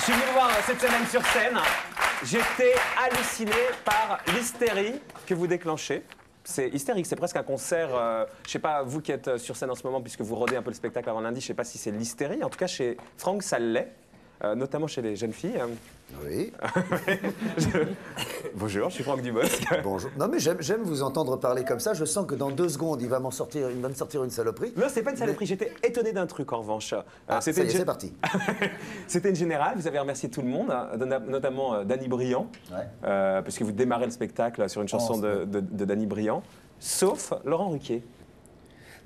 suis venu vous voir cette semaine sur scène. J'étais halluciné par l'hystérie que vous déclenchez. C'est hystérique, c'est presque un concert. Je sais pas, vous qui êtes sur scène en ce moment, puisque vous rodez un peu le spectacle avant lundi, je sais pas si c'est l'hystérie. En tout cas, chez Franck, ça l'est. Notamment chez les jeunes filles. Oui. Bonjour, je suis Franck Dubosc. Bonjour. Non mais j'aime vous entendre parler comme ça. Je sens que dans 2 secondes, il va me sortir une saloperie. Non, c'est pas une saloperie. J'étais étonné d'un truc en revanche. C'est parti. C'était une générale. Vous avez remercié tout le monde, notamment Danny Briand, parce que vous démarrez le spectacle sur une chanson de Danny Briand, sauf Laurent Ruquier.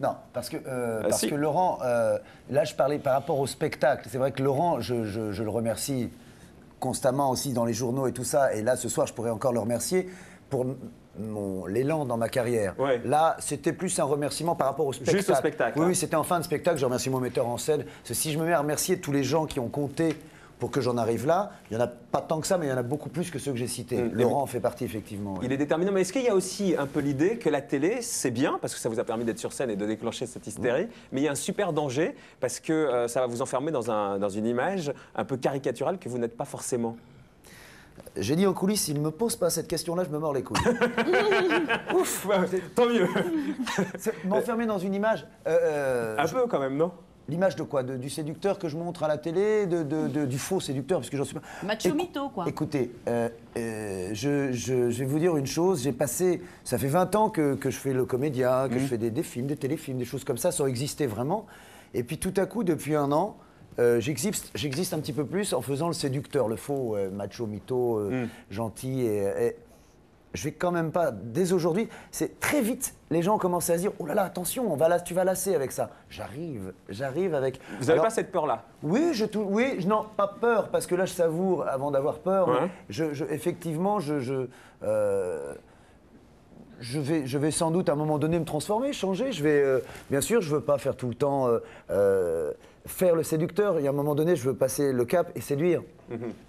Non, parce que Laurent, là je parlais par rapport au spectacle. C'est vrai que Laurent, je le remercie constamment aussi dans les journaux et tout ça. Et là, ce soir, je pourrais encore le remercier pour l'élan dans ma carrière. Ouais. Là, c'était plus un remerciement par rapport au spectacle. Juste au spectacle. Oui, c'était en fin de spectacle. Je remercie mon metteur en scène. Parce que si je me mets à remercier tous les gens qui ont compté pour que j'en arrive là, il n'y en a pas tant que ça, mais il y en a beaucoup plus que ceux que j'ai cités. Laurent en fait partie, effectivement. Il est déterminant, mais est-ce qu'il y a aussi un peu l'idée que la télé, c'est bien, parce que ça vous a permis d'être sur scène et de déclencher cette hystérie, mais il y a un super danger, parce que ça va vous enfermer dans une image un peu caricaturale que vous n'êtes pas forcément. J'ai dit en coulisses, s'il ne me pose pas cette question-là, je me mords les couilles. Ouf, tant mieux. M'enfermer dans une image... un peu quand même, non? L'image de quoi? Du séducteur que je montre à la télé, du faux séducteur, parce que j'en suis pas... Macho mytho, quoi. Écoutez, je vais vous dire une chose, j'ai passé... Ça fait 20 ans que je fais le comédien, que je fais des films, des téléfilms, des choses comme ça, sans exister vraiment. Et puis tout à coup, depuis 1 an, j'existe un petit peu plus en faisant le séducteur, le faux, macho mytho, gentil et je vais quand même pas, dès aujourd'hui, c'est très vite, les gens commencent à se dire « Oh là là, attention, tu vas lasser avec ça ». J'arrive avec... Vous n'avez pas cette peur-là? Oui, non, pas peur, parce que là, je savoure avant d'avoir peur. Ouais. Mais effectivement, je vais sans doute à un moment donné me transformer, changer. Bien sûr, je ne veux pas faire tout le temps faire le séducteur. Il y a un moment donné, je veux passer le cap et séduire.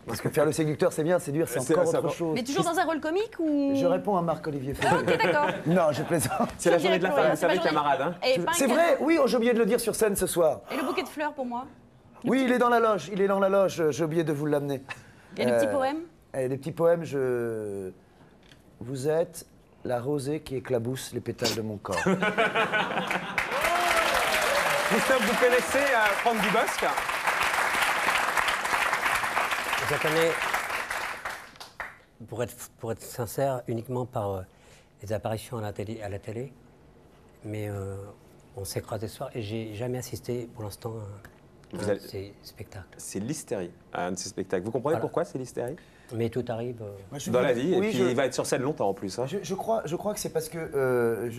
Parce que faire le séducteur, c'est bien, séduire, c'est encore autre chose. Mais toujours dans un rôle comique ou... Je réponds à Marc-Olivier Fleury. Ok, d'accord. Non, je plaisante. C'est la journée de la femme, vous savez, camarade. Hein. C'est vrai, oui, j'ai oublié de le dire sur scène ce soir. Et le bouquet de fleurs pour moi? Oui, il est dans la loge, j'ai oublié de vous l'amener. Et le petit poème? Les petits poèmes, Vous êtes la rosée qui éclabousse les pétales de mon corps. Christophe, vous connaissez Franck Dubosc? Je la connais, pour être sincère, uniquement par les apparitions à la télé. Mais on s'est croisés ce soir et j'ai jamais assisté pour l'instant à ces spectacles. C'est l'hystérie, un de ces spectacles. Vous comprenez pourquoi c'est l'hystérie? Mais tout arrive. Dans la vie, oui, et puis il va être sur scène longtemps en plus. Hein. Je crois que c'est parce que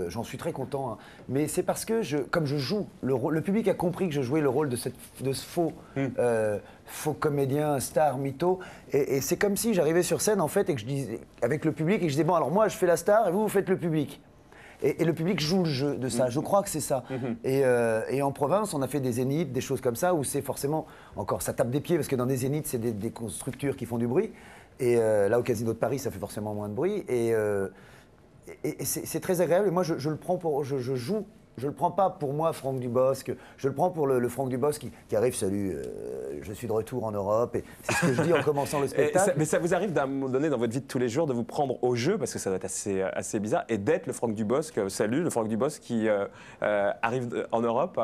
j'en suis très content, hein, mais c'est parce que comme je joue le public a compris que je jouais le rôle de ce faux comédien, star, mytho, et c'est comme si j'arrivais sur scène en fait et que je disais avec le public et que je disais bon alors moi je fais la star et vous faites le public. Et le public joue le jeu de ça, je crois que c'est ça. Et en province, on a fait des zéniths, des choses comme ça, où c'est forcément, encore, ça tape des pieds, parce que dans des zéniths, c'est des structures qui font du bruit. Et là, au Casino de Paris, ça fait forcément moins de bruit. Et c'est très agréable. Et moi, je le prends pour... Je joue. Je le prends pas pour moi, Franck Dubosc. Je le prends pour le Franck Dubosc qui arrive, salut, je suis de retour en Europe. Et c'est ce que je dis en commençant le spectacle. Mais ça vous arrive d'un moment donné dans votre vie de tous les jours de vous prendre au jeu, parce que ça doit être assez bizarre, et d'être le Franck Dubosc, salut, le Franck Dubosc qui arrive en Europe?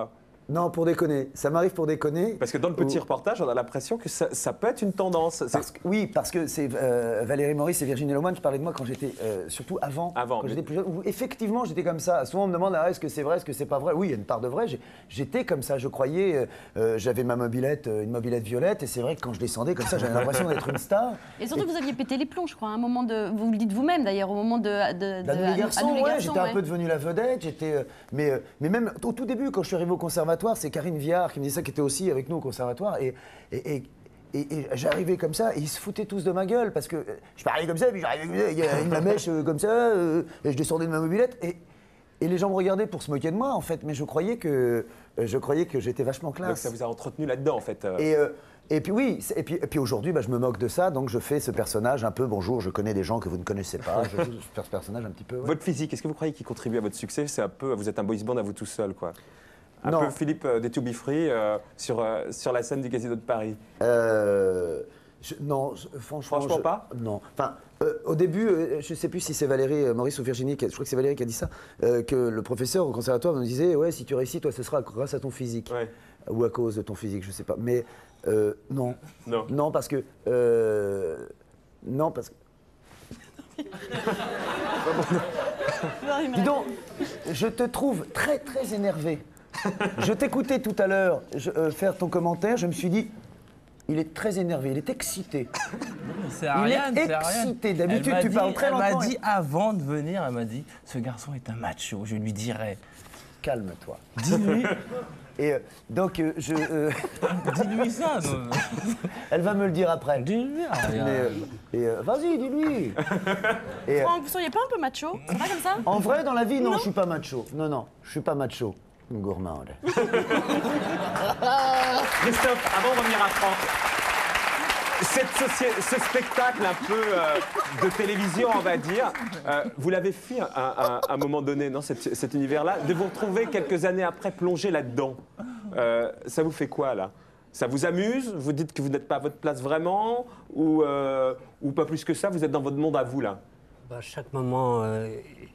Non, pour déconner. Ça m'arrive pour déconner. Parce que dans le petit reportage, on a l'impression que ça peut être une tendance. Oui, parce que c'est Valérie Maurice et Virginie Lemoine, je parlais de moi quand j'étais, surtout avant quand j'étais plus jeune, où effectivement j'étais comme ça. Souvent on me demande est-ce que c'est vrai, est-ce que c'est pas vrai. Oui, il y a une part de vrai. J'étais comme ça, je croyais, j'avais ma mobilette, une mobilette violette, et c'est vrai que quand je descendais comme ça, j'avais l'impression d'être une star. Et surtout vous aviez pété les plombs, je crois, à un moment vous le dites vous-même d'ailleurs, au moment de Nous les garçons, ouais, j'étais un peu devenu la vedette, mais même au tout début quand je suis arrivé au conservatoire, c'est Karine Viard qui me disait ça, qui était aussi avec nous au conservatoire, et j'arrivais comme ça, et ils se foutaient tous de ma gueule, parce que je parlais comme ça, puis j'arrivais comme ça, il y a une mèche comme ça, et je descendais de ma mobilette, et les gens me regardaient pour se moquer de moi, en fait, mais je croyais que j'étais vachement classe. Donc ça vous a entretenu là-dedans, en fait. Et puis oui, et puis aujourd'hui, je me moque de ça, donc je fais ce personnage un peu, bonjour, je connais des gens que vous ne connaissez pas, je fais ce personnage un petit peu. Ouais. Votre physique, est-ce que vous croyez qu'il contribue à votre succès? C'est un peu, vous êtes un boys band à vous tout seul, quoi. Un Non. peu Philippe des To Be Free sur la scène du Casino de Paris. Non, franchement. Franchement pas. Non. Enfin, au début, je ne sais plus si c'est Valérie, Maurice ou Virginie, je crois que c'est Valérie qui a dit ça, que le professeur au conservatoire nous disait ouais, si tu réussis, toi, ce sera grâce à ton physique. Ouais. Ou à cause de ton physique, je ne sais pas. Mais non. Non. Non, parce que. Non, parce que. Dis donc, je te trouve très très énervé. Je t'écoutais tout à l'heure faire ton commentaire, je me suis dit, il est très énervé, il est excité. C'est Ariane, il est c'est Ariane. excité, d'habitude Elle m'a tu dit- parles très Elle lentement. m'a dit avant de venir, elle m'a dit, ce garçon est un macho, je lui dirai. Calme-toi. Dis-lui, Et donc, dis-lui ça. non. elle va me le dire après. Dis-lui, Ariane. Vas-y, dis-lui. Et, Franck, vous seriez pas un peu macho? C'est pas comme ça? en vrai, dans la vie, non, je suis pas macho. Non, je suis pas macho. Gourmande. Christophe, avant de revenir à Franck, ce spectacle un peu de télévision, on va dire, vous l'avez fait à un moment donné, non, cet univers-là, de vous retrouver quelques années après plongé là-dedans. Ça vous fait quoi, là? Ça vous amuse? Vous dites que vous n'êtes pas à votre place vraiment? Ou pas plus que ça, vous êtes dans votre monde à vous, là? Bah, chaque moment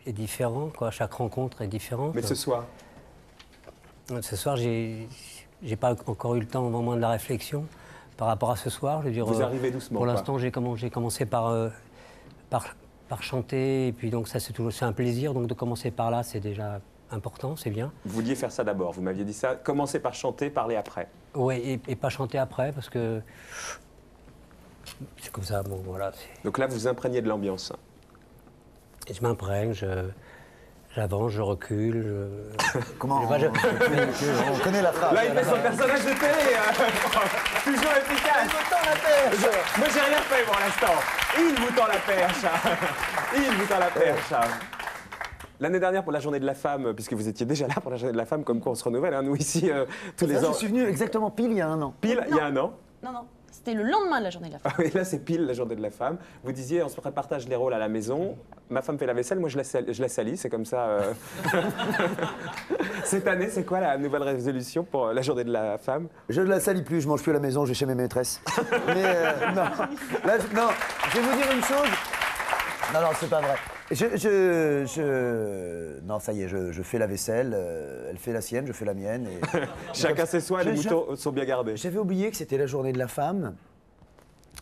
est différent, quoi. Chaque rencontre est différente. Mais ce soir? Ce soir, j'ai pas encore eu le temps vraiment de la réflexion par rapport à ce soir. Je veux dire, Vous arrivez doucement, Pour quoi. l'instant, j'ai commencé par chanter, et puis donc ça c'est un plaisir. Donc de commencer par là, c'est déjà important, c'est bien. Vous vouliez faire ça d'abord, vous m'aviez dit ça. Commencez par chanter, parler après. Ouais, et pas chanter après parce que c'est comme ça. Bon, voilà. Donc là, vous imprégnez de l'ambiance. Et je m'imprègne, j'avance, je recule. Comment Bah, On connaît la phrase. Là, il fait son personnage de télé. Toujours efficace. Moi, j'ai rien fait pour l'instant. Il vous tend la perche. Il vous tend la perche. L'année dernière, pour la Journée de la Femme, puisque vous étiez déjà là pour la Journée de la Femme, comme quoi on se renouvelle, hein, nous ici, tous les Ça, ans. je suis venu exactement pile il y a un an. Pile, il y a un an. Non. C'était le lendemain de la journée de la femme. Ah oui, là, c'est pile la Journée de la Femme. Vous disiez, on se partage les rôles à la maison. Ma femme fait la vaisselle, moi, je la salis. C'est comme ça. Cette année, c'est quoi la nouvelle résolution pour la Journée de la Femme? Je ne la salis plus, je mange plus à la maison, je vais chez mes maîtresses. Mais non. Là, non, je vais vous dire une chose. Non, c'est pas vrai. Non, ça y est, je fais la vaisselle, elle fait la sienne, je fais la mienne. Et... Chacun ses soins, les Je- moutons sont bien gardés. J'avais oublié que c'était la journée de la femme.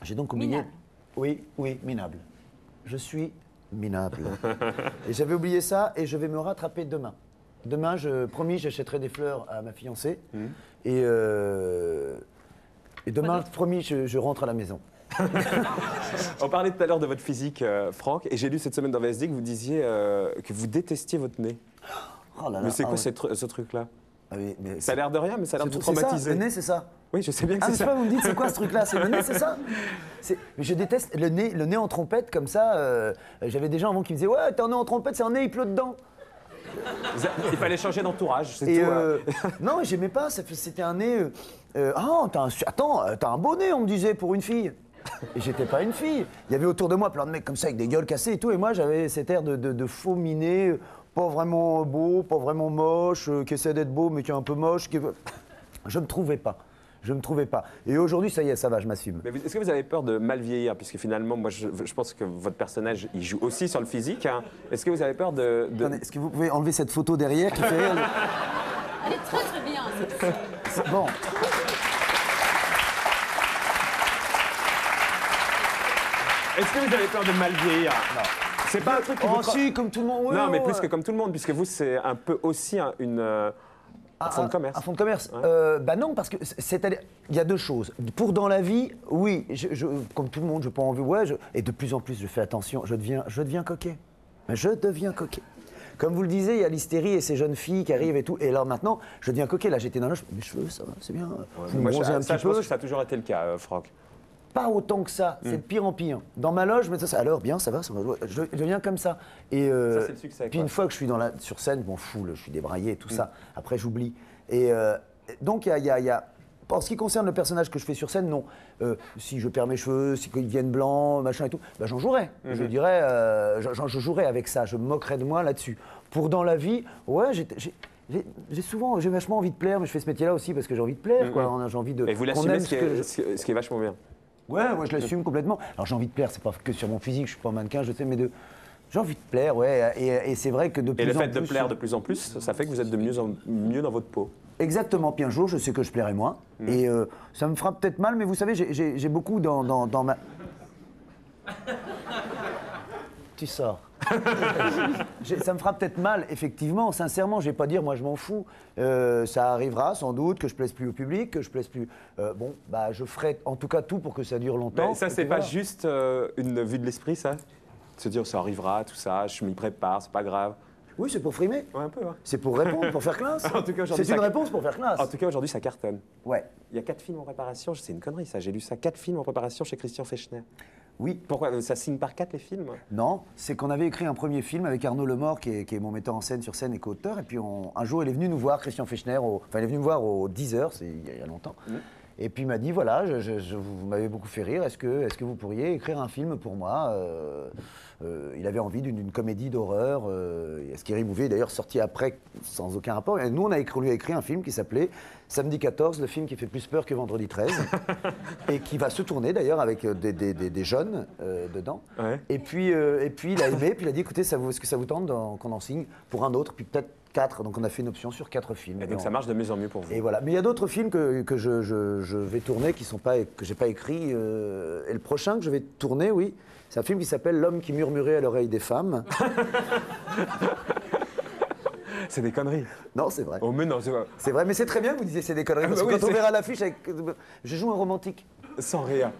J'ai donc oublié. Minable. Oui, minable. Je suis minable. Et j'avais oublié ça et je vais me rattraper demain. Demain, promis, j'achèterai des fleurs à ma fiancée. Et demain, promis, je rentre à la maison. On parlait tout à l'heure de votre physique, Franck, et j'ai lu cette semaine dans VSD que vous disiez que vous détestiez votre nez. Oh là là, Mais c'est quoi ouais. ce truc-là? Ah oui, mais Ça a l'air de rien, mais ça a l'air de vous c'est ça, traumatiser. le nez, c'est ça. Oui, je sais bien que Ah, c'est mais je sais ça. pas, vous me dites, c'est quoi ce truc-là? C'est le nez, c'est ça? Mais je déteste le nez en trompette comme ça. J'avais des gens avant qui me disaient ouais, t'as un nez en trompette, c'est un nez, il pleut dedans. Il fallait changer d'entourage, c'est Et tout. non, j'aimais pas. C'était un nez. T'as un beau nez, on me disait pour une fille. Et j'étais pas une fille. Il y avait autour de moi plein de mecs comme ça avec des gueules cassées et tout. Et moi, j'avais cet air de faux minet, pas vraiment beau, pas vraiment moche, qui essaie d'être beau mais qui est un peu moche. Je me trouvais pas. Je me trouvais pas. Et aujourd'hui, ça y est, ça va, je m'assume. Mais est-ce que vous avez peur de mal vieillir? Puisque finalement, moi, je pense que votre personnage, il joue aussi sur le physique. Hein. Est-ce que vous avez peur de... Attendez, est-ce que vous pouvez enlever cette photo derrière qui fait rire? Elle est très très bien. Bon. Est-ce que vous avez peur de mal vieillir? Non. C'est pas un truc qui Oh vous... si, comme tout le monde. Ouais, Non, mais ouais. plus que comme tout le monde, puisque vous, c'est un peu aussi un fonds de commerce. Un fonds de commerce. Bah non, parce que c'est-à-dire, il y a deux choses. Pour dans la vie, oui, comme tout le monde, je peux en vue, ouais, et de plus en plus, je fais attention, je deviens coquet. Je deviens coquet. Comme vous le disiez, il y a l'hystérie et ces jeunes filles qui arrivent et tout. Et là maintenant, je deviens coquet. Là, j'étais dans l'âge, mes cheveux, ça va, c'est bien. Je me Moi, bronzais un ça, petit je pense peu. que ça a toujours été le cas, Franck. Pas autant que ça, c'est de pire en pire. Dans ma loge, je me dis ça, alors bien, ça va, je deviens comme ça. Et Ça, c'est le succès, puis quoi. une fois que je suis sur scène, je m'en fous, je suis débraillé et tout ça. Après, j'oublie. Et donc, il y a. En ce qui concerne le personnage que je fais sur scène, non. Si je perds mes cheveux, si ils deviennent blancs, machin et tout, ben j'en jouerai. Je dirais, je jouerai avec ça, je me moquerai de moi là-dessus. Pour dans la vie, ouais, j'ai vachement envie de plaire, mais je fais ce métier-là aussi parce que j'ai envie de plaire, quoi. J'ai envie de. Et vous qu'on l'assumez, aime ce qui est vachement bien. Ouais, moi je l'assume complètement. Alors j'ai envie de plaire, c'est pas que sur mon physique, je suis pas mannequin, je sais, mais j'ai envie de plaire, ouais. Et c'est vrai que de plus en Et plus. le fait de plaire de plus en plus, ça fait que vous êtes de mieux en mieux dans votre peau. Exactement. Puis un jour, je sais que je plairai moins. Et ça me fera peut-être mal, mais vous savez, j'ai beaucoup dans ma. Tu sors. Ça me fera peut-être mal, effectivement, sincèrement, je vais pas dire, moi je m'en fous. Ça arrivera sans doute, que je plaise plus au public, que je plaise plus. Bon, bah je ferai en tout cas tout pour que ça dure longtemps. Mais ça, et c'est puis pas voilà. juste une vue de l'esprit, ça? Se dire, ça arrivera, tout ça, je m'y prépare, c'est pas grave. Oui, c'est pour frimer. Ouais, un peu, ouais. C'est pour répondre, pour faire classe. En tout cas, aujourd'hui, c'est une ça- réponse pour faire classe. En tout cas, aujourd'hui, ça cartonne. Ouais. Il y a 4 films en préparation, c'est une connerie, ça, j'ai lu ça. 4 films en préparation chez Christian Fechner. Oui. Pourquoi? Ça signe par 4 les films? Non, c'est qu'on avait écrit un premier film avec Arnaud Lemort, qui est mon metteur en scène sur scène et co-auteur. Et puis un jour, il est venu nous voir, Christian Fechner, il est venu me voir au 10h, c'est il y a longtemps. Et puis il m'a dit, voilà, vous m'avez beaucoup fait rire, est-ce que vous pourriez écrire un film pour moi il avait envie d'une comédie d'horreur. Scary Movie est d'ailleurs sorti après, sans aucun rapport. Et nous, on lui a écrit un film qui s'appelait Samedi 14, le film qui fait plus peur que Vendredi 13, et qui va se tourner d'ailleurs avec des jeunes dedans. Ouais. Et puis il a aimé, puis il a dit, écoutez, est-ce que ça vous tente qu'on en signe pour un autre, puis peut-être 4. Donc on a fait une option sur 4 films. Et donc ça marche de mieux en mieux pour vous. Et voilà. Mais il y a d'autres films que je vais tourner qui sont pas, que j'ai pas écrits. Et le prochain que je vais tourner, oui, c'est un film qui s'appelle L'homme qui murmurait à l'oreille des femmes. C'est des conneries. Non, c'est vrai. Oh, mais non, c'est pas- C'est vrai, mais c'est très bien que vous disiez c'est des conneries. Parce que bah oui, quand on c'est- verra l'affiche, je joue un romantique. sans rire.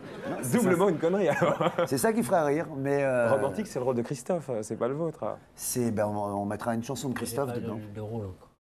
Doublement une connerie, alors. C'est ça qui fera rire. Mais Romantique, c'est le rôle de Christophe, c'est pas le vôtre. on mettra une chanson de Christophe J'ai pas dedans. de rôle encore.